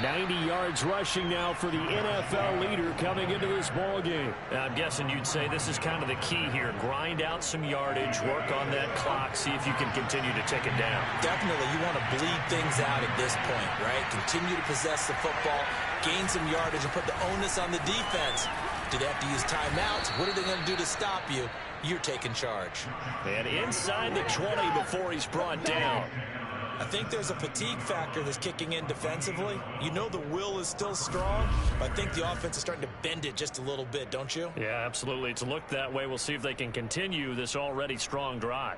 90 yards rushing now for the NFL leader coming into this ball game. I'm guessing you'd say this is kind of the key here. Grind out some yardage, work on that clock, see if you can continue to tick it down. Definitely, you want to bleed things out at this point, right? Continue to possess the football, gain some yardage, and put the onus on the defense. Do they have to use timeouts? What are they going to do to stop you? You're taking charge. And inside the 20 before he's brought down. I think there's a fatigue factor that's kicking in defensively. You know the will is still strong, but I think the offense is starting to bend it just a little bit, don't you? Yeah, absolutely. It's looked that way. We'll see if they can continue this already strong drive.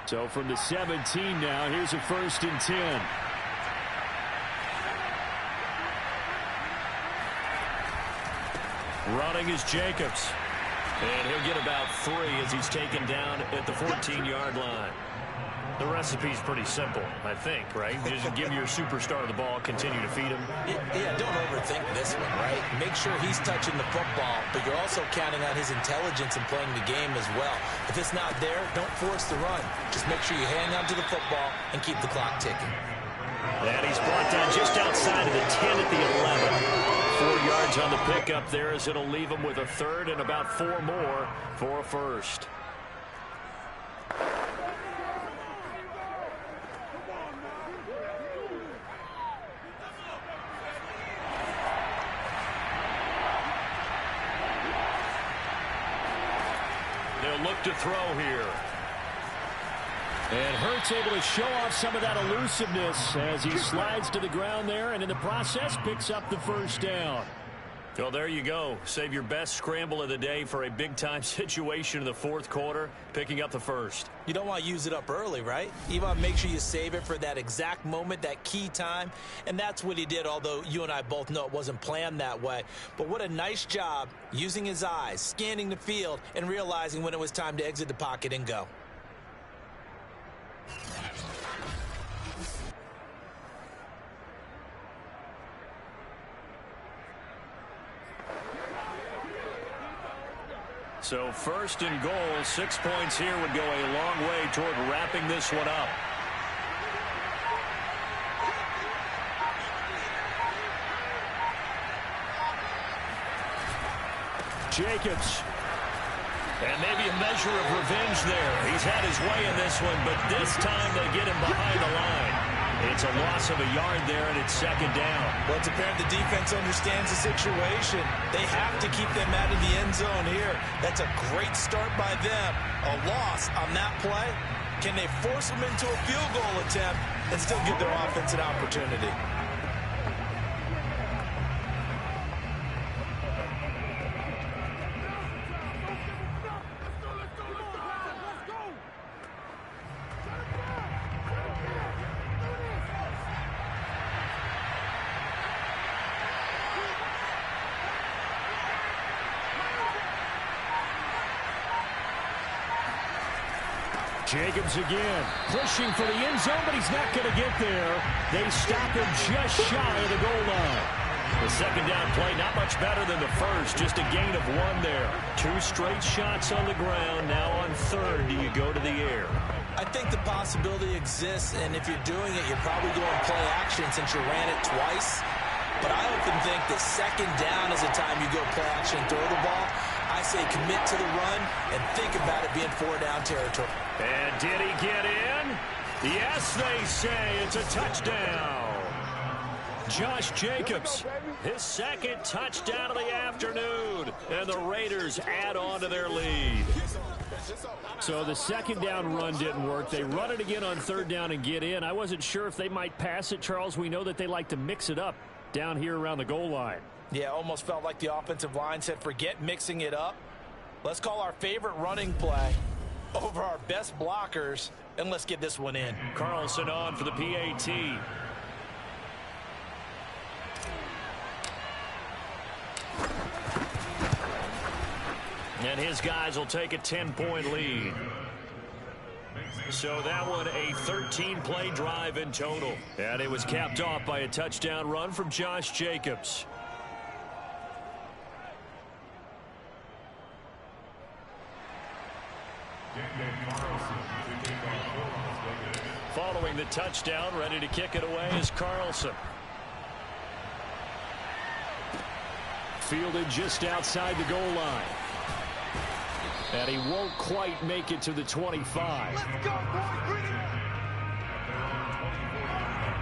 So from the 17 now, here's a 1st and 10. Running is Jacobs. And he'll get about 3 as he's taken down at the 14-yard line. The recipe's pretty simple, I think, right? Just give your superstar the ball, continue to feed him. Yeah, don't overthink this one, right? Make sure he's touching the football, but you're also counting on his intelligence in playing the game as well. If it's not there, don't force the run. Just make sure you hang on to the football and keep the clock ticking. And he's brought down just outside of the 10 at the 11. 4 yards on the pickup there as it'll leave him with a 3rd and about 4 more for a 1st. They'll look to throw here. And Hurts able to show off some of that elusiveness as he slides to the ground there, and in the process picks up the 1st down. Well, there you go. Save your best scramble of the day for a big-time situation in the 4th quarter, picking up the 1st. You don't want to use it up early, right? You want to make sure you save it for that exact moment, that key time, and that's what he did, although you and I both know it wasn't planned that way. But what a nice job using his eyes, scanning the field, and realizing when it was time to exit the pocket and go. So 1st and goal, 6 points here would go a long way toward wrapping this one up. Jacobs. And maybe a measure of revenge there. He's had his way in this one, but this time they get him behind the line. It's a loss of a yard there, and it's 2nd down. Well, it's apparent the defense understands the situation. They have to keep them out of the end zone here. That's a great start by them. A loss on that play. Can they force them into a field goal attempt and still give their offense an opportunity? Jacobs again, pushing for the end zone, but he's not going to get there. They stop him just shy of the goal line. The 2nd down play, not much better than the 1st, just a gain of 1 there. 2 straight shots on the ground. Now on 3rd, do you go to the air? I think the possibility exists, and if you're doing it, you're probably going play action since you ran it twice. But I often think that 2nd down is the time you go play action and throw the ball. I say commit to the run and think about it being 4-down territory. And did he get in? Yes, they say it's a touchdown. Josh Jacobs, his 2nd touchdown of the afternoon. And the Raiders add on to their lead. So the 2nd down run didn't work. They run it again on 3rd down and get in. I wasn't sure if they might pass it, Charles. We know that they like to mix it up down here around the goal line. Yeah, almost felt like the offensive line said, forget mixing it up. Let's call our favorite running play over our best blockers, and let's get this one in. Carlson on for the PAT. And his guys will take a 10-point lead. So that one a 13-play drive in total. And it was capped off by a touchdown run from Josh Jacobs. Following the touchdown, ready to kick it away is Carlson. Fielded just outside the goal line. And he won't quite make it to the 25. Let's go, boys.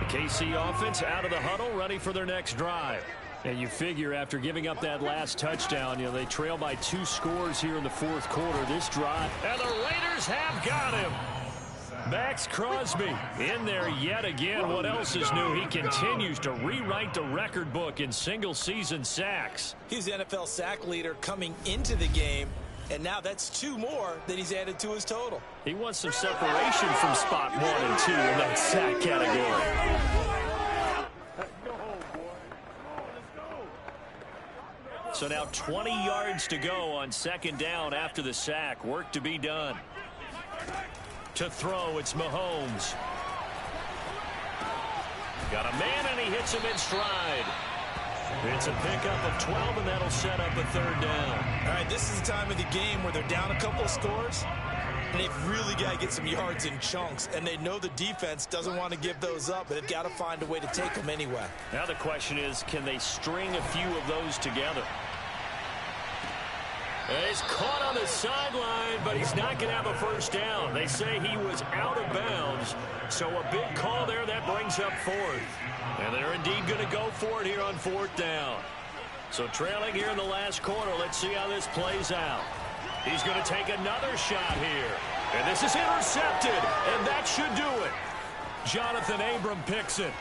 The KC offense out of the huddle, ready for their next drive. And you figure after giving up that last touchdown, they trail by 2 scores here in the fourth quarter. This drive. And the Raiders have got him. Max Crosby in there yet again. What else is new? He continues to rewrite the record book in single-season sacks. He's the NFL sack leader coming into the game, and now that's 2 more that he's added to his total. He wants some separation from spot 1 and 2 in that sack category. So now 20 yards to go on second down after the sack. Work to be done. To throw, it's Mahomes. Got a man, and he hits him in stride. It's a pickup of 12, and that'll set up a third down. All right, this is the time of the game where they're down a couple of scores, and they've really got to get some yards in chunks, and they know the defense doesn't want to give those up, but they've got to find a way to take them anyway. Now the question is, can they string a few of those together? He's caught on the sideline, but he's not going to have a first down. They say he was out of bounds, so a big call there that brings up 4th. And they're indeed going to go for it here on 4th down. So trailing here in the last quarter, let's see how this plays out. He's going to take another shot here. And this is intercepted, and that should do it. Jonathan Abram picks it.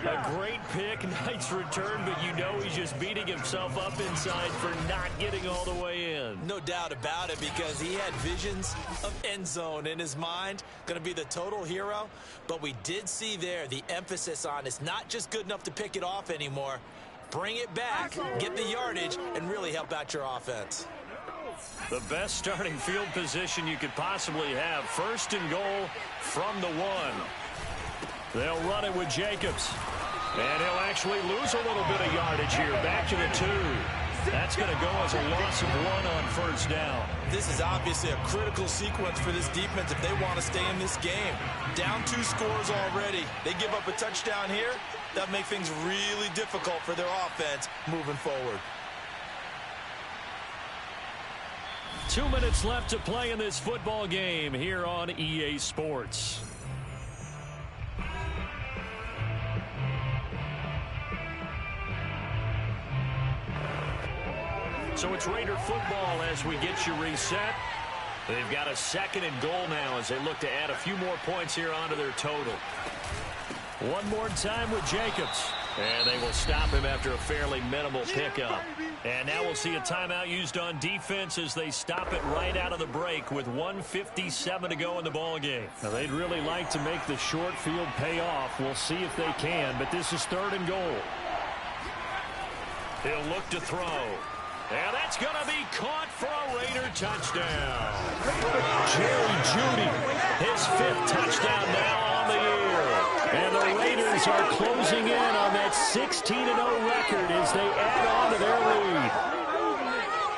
A great pick, nice return, but you know he's just beating himself up inside for not getting all the way in. No doubt about it, because he had visions of end zone in his mind. Going to be the total hero. But we did see there the emphasis on it's not just good enough to pick it off anymore. Bring it back, get the yardage, and really help out your offense. The best starting field position you could possibly have. 1st and goal from the 1. They'll run it with Jacobs. And he'll actually lose a little bit of yardage here. Back to the 2. That's going to go as a loss of 1 on first down. This is obviously a critical sequence for this defense if they want to stay in this game. Down 2 scores already. They give up a touchdown here. That makes things really difficult for their offense moving forward. 2 minutes left to play in this football game here on EA Sports. So it's Raider football as we get you reset. They've got a 2nd and goal now as they look to add a few more points here onto their total. One more time with Jacobs. And they will stop him after a fairly minimal pickup. And now we'll see a timeout used on defense as they stop it right out of the break with 1:57 to go in the ballgame. Now they'd really like to make the short field pay off. We'll see if they can, but this is 3rd and goal. He'll look to throw. And that's going to be caught for a Raider touchdown. Jerry Jeudy, his 5th touchdown now on the year. And the Raiders are closing in on that 16-0 record as they add on to their lead.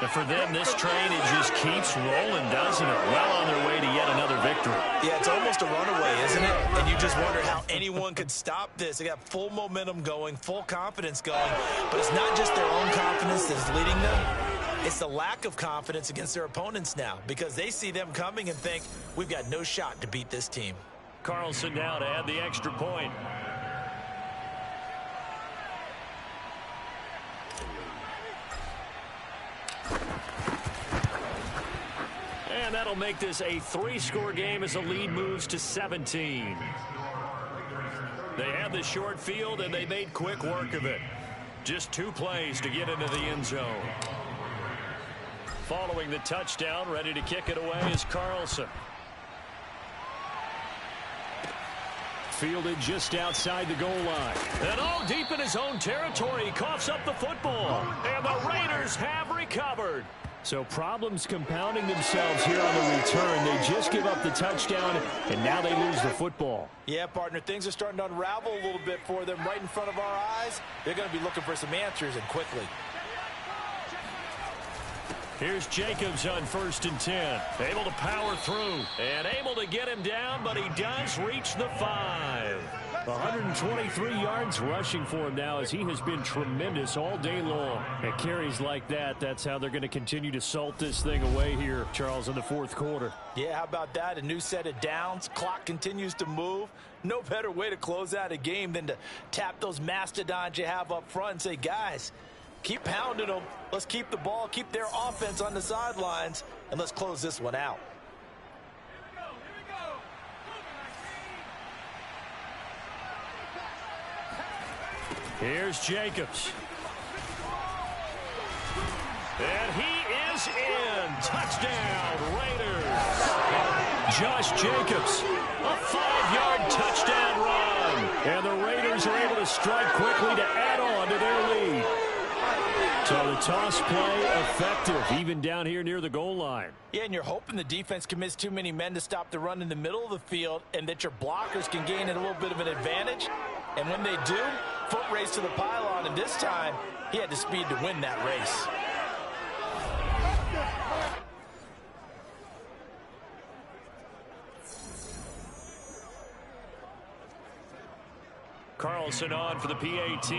And for them, this train, it just keeps rolling, doesn't it? Well on their way to yet another victory. Yeah, it's almost a runaway, isn't it? And you just wonder how anyone could stop this. They got full momentum going, full confidence going. But it's not just their own confidence that's leading them. It's the lack of confidence against their opponents now, because they see them coming and think, we've got no shot to beat this team. Carlson now to add the extra point. And that'll make this a 3-score game as the lead moves to 17. They had the short field, and they made quick work of it. Just 2 plays to get into the end zone. Following the touchdown, ready to kick it away is Carlson. Fielded just outside the goal line. And all deep in his own territory, he coughs up the football. And the Raiders have recovered. So problems compounding themselves here on the return. They just give up the touchdown, and now they lose the football. Yeah, partner, things are starting to unravel a little bit for them right in front of our eyes. They're going to be looking for some answers, and quickly. Here's Jacobs on 1st and 10. Able to power through and able to get him down, but he does reach the 5. 123 yards rushing for him now, as he has been tremendous all day long. And carries like that, that's how they're going to continue to salt this thing away here, Charles, in the 4th quarter. Yeah, how about that? A new set of downs. Clock continues to move. No better way to close out a game than to tap those mastodons you have up front and say, guys, keep pounding them. Let's keep the ball, keep their offense on the sidelines, and let's close this one out. Here's Jacobs. And he is in. Touchdown, Raiders. Josh Jacobs, a 5-yard touchdown run. And the Raiders are able to strike quickly to add on to their lead. So the toss play effective, even down here near the goal line. Yeah, and you're hoping the defense commits too many men to stop the run in the middle of the field and that your blockers can gain a little bit of an advantage. And when they do, foot race to the pylon, and this time he had the speed to win that race. Carlson on for the PAT.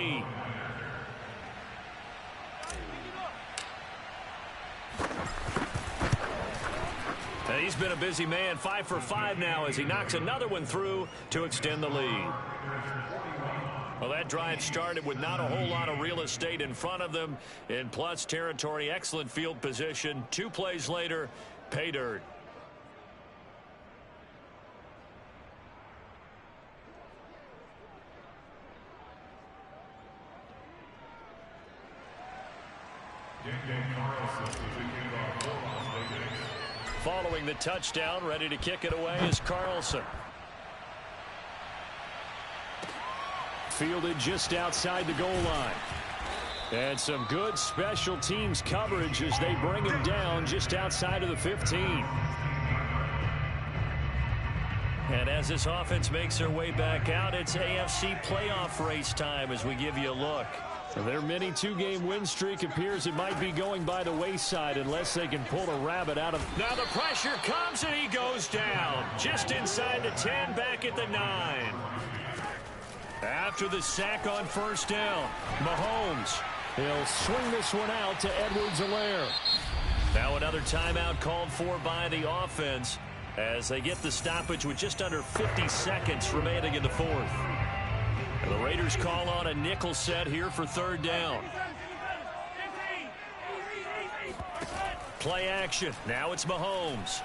He's been a busy man, 5 for 5 now as he knocks another one through to extend the lead. Well, that drive started with not a whole lot of real estate in front of them in plus territory. Excellent field position. 2 plays later, pay dirt. Following the touchdown, ready to kick it away is Carlson. Fielded just outside the goal line. And some good special teams coverage as they bring him down just outside of the 15. And as this offense makes their way back out, it's AFC playoff race time as we give you a look. Their mini 2-game win streak appears it might be going by the wayside unless they can pull a rabbit out of. Now the pressure comes and he goes down. Just inside the 10, back at the 9. After the sack on 1st down, Mahomes. He'll swing this one out to Edwards-Helaire. Now another timeout called for by the offense as they get the stoppage with just under 50 seconds remaining in the 4th. And the Raiders call on a nickel set here for 3rd down. Play action. Now it's Mahomes.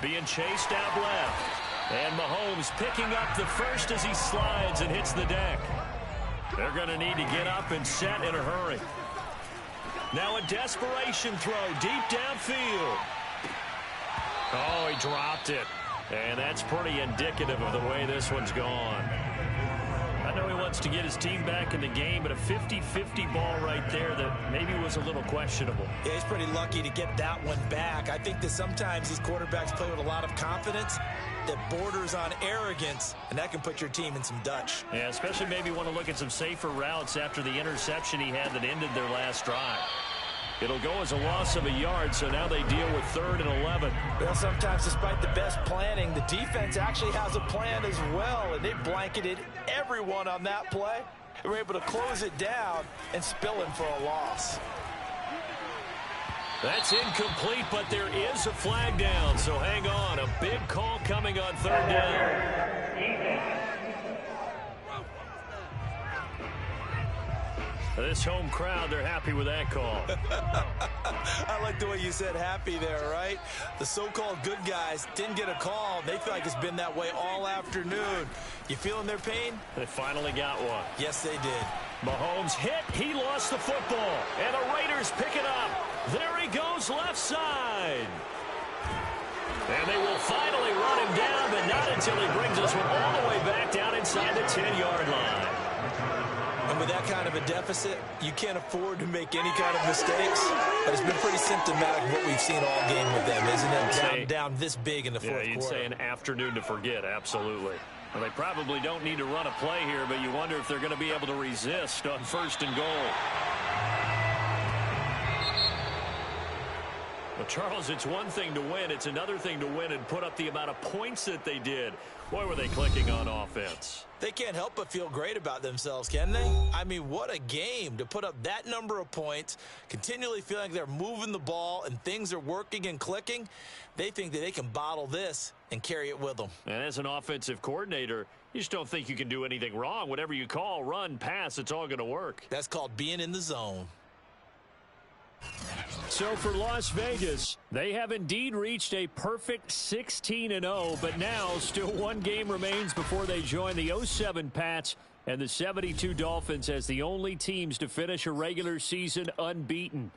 Being chased out left. And Mahomes picking up the first as he slides and hits the deck. They're going to need to get up and set in a hurry. Now a desperation throw deep downfield. Oh, he dropped it. And that's pretty indicative of the way this one's gone. I know he wants to get his team back in the game, but a 50-50 ball right there that maybe was a little questionable. Yeah, he's pretty lucky to get that one back. I think that sometimes these quarterbacks play with a lot of confidence that borders on arrogance, and that can put your team in some Dutch. Yeah, especially maybe want to look at some safer routes after the interception he had that ended their last drive. It'll go as a loss of a yard, so now they deal with 3rd and 11. Well, sometimes despite the best planning, the defense actually has a plan as well, and they blanketed everyone on that play. They were able to close it down and spill him for a loss. That's incomplete, but there is a flag down, so hang on. A big call coming on 3rd down. This home crowd, they're happy with that call. I like the way you said happy there, right? The so-called good guys didn't get a call. They feel like it's been that way all afternoon. You feeling their pain? They finally got one. Yes, they did. Mahomes hit. He lost the football. And the Raiders pick it up. There he goes left side. And they will finally run him down, but not until he brings us all the way back down inside the 10-yard line. And with that kind of a deficit, you can't afford to make any kind of mistakes. But it's been pretty symptomatic of what we've seen all game with them, isn't it? Down this big in the fourth quarter. Yeah, you'd say an afternoon to forget, absolutely. Well, they probably don't need to run a play here, but you wonder if they're going to be able to resist on 1st and goal. Well, Charles, it's one thing to win. It's another thing to win and put up the amount of points that they did. Boy, were they clicking on offense. They can't help but feel great about themselves, can they? I mean, what a game to put up that number of points, continually feeling like they're moving the ball and things are working and clicking. They think that they can bottle this and carry it with them. And as an offensive coordinator, you just don't think you can do anything wrong. Whatever you call, run, pass, it's all going to work. That's called being in the zone. So for Las Vegas, they have indeed reached a perfect 16-0, but now still one game remains before they join the 07 Pats and the 72 Dolphins as the only teams to finish a regular season unbeaten.